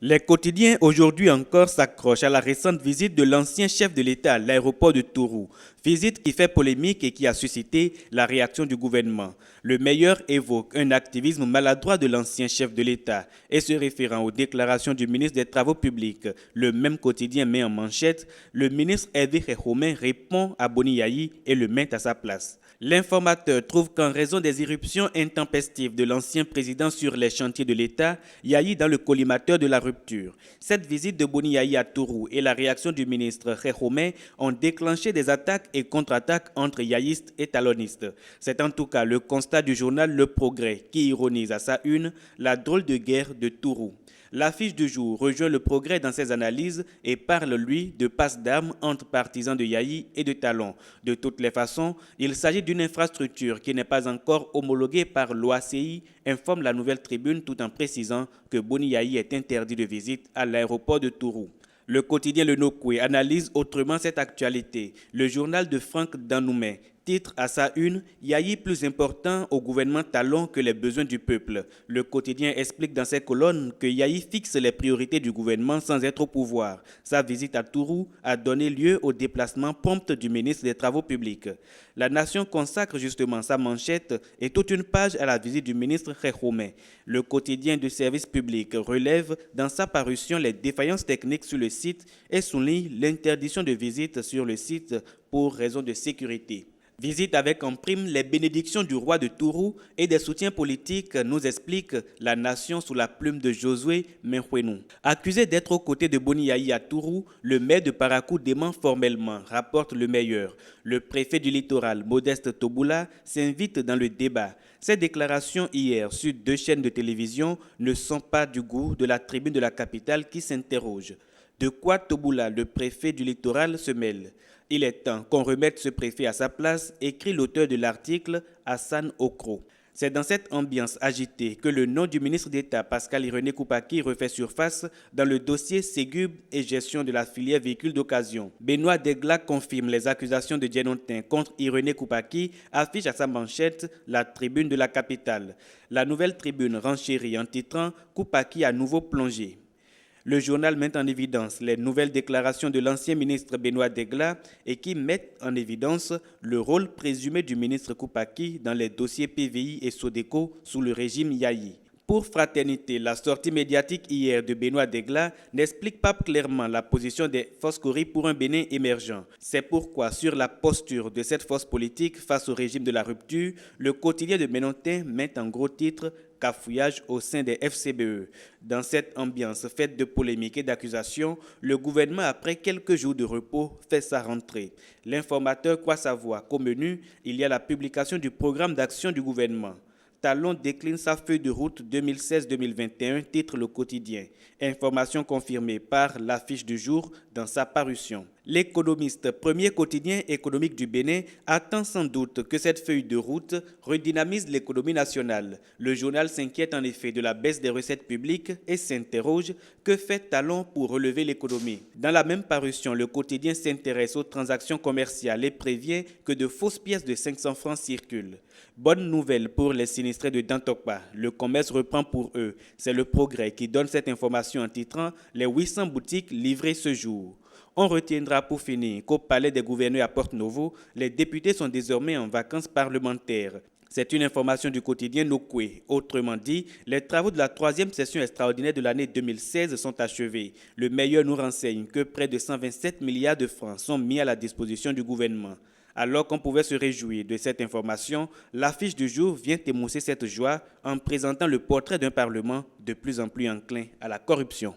Les quotidiens aujourd'hui encore s'accrochent à la récente visite de l'ancien chef de l'État à l'aéroport de Tourou. Visite qui fait polémique et qui a suscité la réaction du gouvernement. Le Meilleur évoque un activisme maladroit de l'ancien chef de l'État et se référant aux déclarations du ministre des Travaux publics. Le même quotidien met en manchette, le ministre Hervé Khékhoumé répond à Boni Yayi et le met à sa place. L'informateur trouve qu'en raison des irruptions intempestives de l'ancien président sur les chantiers de l'État, Yayi dans le collimateur de la rupture. Cette visite de Boni Yayi à Tourou et la réaction du ministre Khékhoumé ont déclenché des attaques et contre-attaques entre yaïstes et talonistes. C'est en tout cas le constat du journal Le Progrès qui ironise à sa une la drôle de guerre de Tourou. L'affiche du jour rejoint Le Progrès dans ses analyses et parle, lui, de passe d'armes entre partisans de Yayi et de Talon. De toutes les façons, il s'agit d'une infrastructure qui n'est pas encore homologuée par l'OACI, informe la Nouvelle Tribune tout en précisant que Boni Yayi est interdit de visite à l'aéroport de Tourou. Le quotidien Le Nokoué analyse autrement cette actualité. Le journal de Franck Danoumé titre à sa une « Yayi plus important au gouvernement Talon que les besoins du peuple ». Le quotidien explique dans ses colonnes que Yayi fixe les priorités du gouvernement sans être au pouvoir. Sa visite à Tourou a donné lieu au déplacement prompt du ministre des Travaux publics. La Nation consacre justement sa manchette et toute une page à la visite du ministre Khékhoumé. Le quotidien de service public relève dans sa parution les défaillances techniques sur le site et souligne l'interdiction de visite sur le site pour raison de sécurité. Visite avec en prime les bénédictions du roi de Tourou et des soutiens politiques, nous explique la Nation sous la plume de Josué Menkhouenou. Accusé d'être aux côtés de Boni Yayi à Tourou, le maire de Parakou dément formellement, rapporte Le Meilleur. Le préfet du littoral, Modeste Toboula, s'invite dans le débat. Ces déclarations hier sur 2 chaînes de télévision ne sont pas du goût de la tribune de la capitale qui s'interroge. De quoi Toboula, le préfet du littoral, se mêle? Il est temps qu'on remette ce préfet à sa place, écrit l'auteur de l'article Hassan Okro. C'est dans cette ambiance agitée que le nom du ministre d'État Pascal Irénée Koupaki refait surface dans le dossier Ségub et gestion de la filière véhicules d'occasion. Benoît Degla confirme les accusations de Djenontin contre Irénée Koupaki, affiche à sa manchette la tribune de la capitale. La Nouvelle Tribune renchérit en titrant « Koupaki à nouveau plongé ». Le journal met en évidence les nouvelles déclarations de l'ancien ministre Benoît Degla et qui mettent en évidence le rôle présumé du ministre Koupaki dans les dossiers PVI et Sodeco sous le régime Yayi. Pour Fraternité, la sortie médiatique hier de Benoît Degla n'explique pas clairement la position des Foscori pour un Bénin émergent. C'est pourquoi, sur la posture de cette force politique face au régime de la rupture, le quotidien de Ménontin met en gros titre « Cafouillage au sein des FCBE ». Dans cette ambiance faite de polémiques et d'accusations, le gouvernement, après quelques jours de repos, fait sa rentrée. L'informateur croit savoir qu'au menu, il y a la publication du programme d'action du gouvernement. Talon décline sa feuille de route 2016-2021, titre Le Quotidien. Information confirmée par l'affiche du jour dans sa parution. L'Économiste, premier quotidien économique du Bénin, attend sans doute que cette feuille de route redynamise l'économie nationale. Le journal s'inquiète en effet de la baisse des recettes publiques et s'interroge que fait Talon pour relever l'économie. Dans la même parution, le quotidien s'intéresse aux transactions commerciales et prévient que de fausses pièces de 500 francs circulent. Bonne nouvelle pour les sinistrés de Dantokpa. Le commerce reprend pour eux. C'est Le Progrès qui donne cette information en titrant « Les 800 boutiques livrées ce jour ». On retiendra pour finir qu'au palais des gouverneurs à Porte-Novo, les députés sont désormais en vacances parlementaires. C'est une information du quotidien Nokoué. Autrement dit, les travaux de la 3e session extraordinaire de l'année 2016 sont achevés. Le Meilleur nous renseigne que près de 127 milliards de francs sont mis à la disposition du gouvernement. Alors qu'on pouvait se réjouir de cette information, l'affiche du jour vient émousser cette joie en présentant le portrait d'un Parlement de plus en plus enclin à la corruption.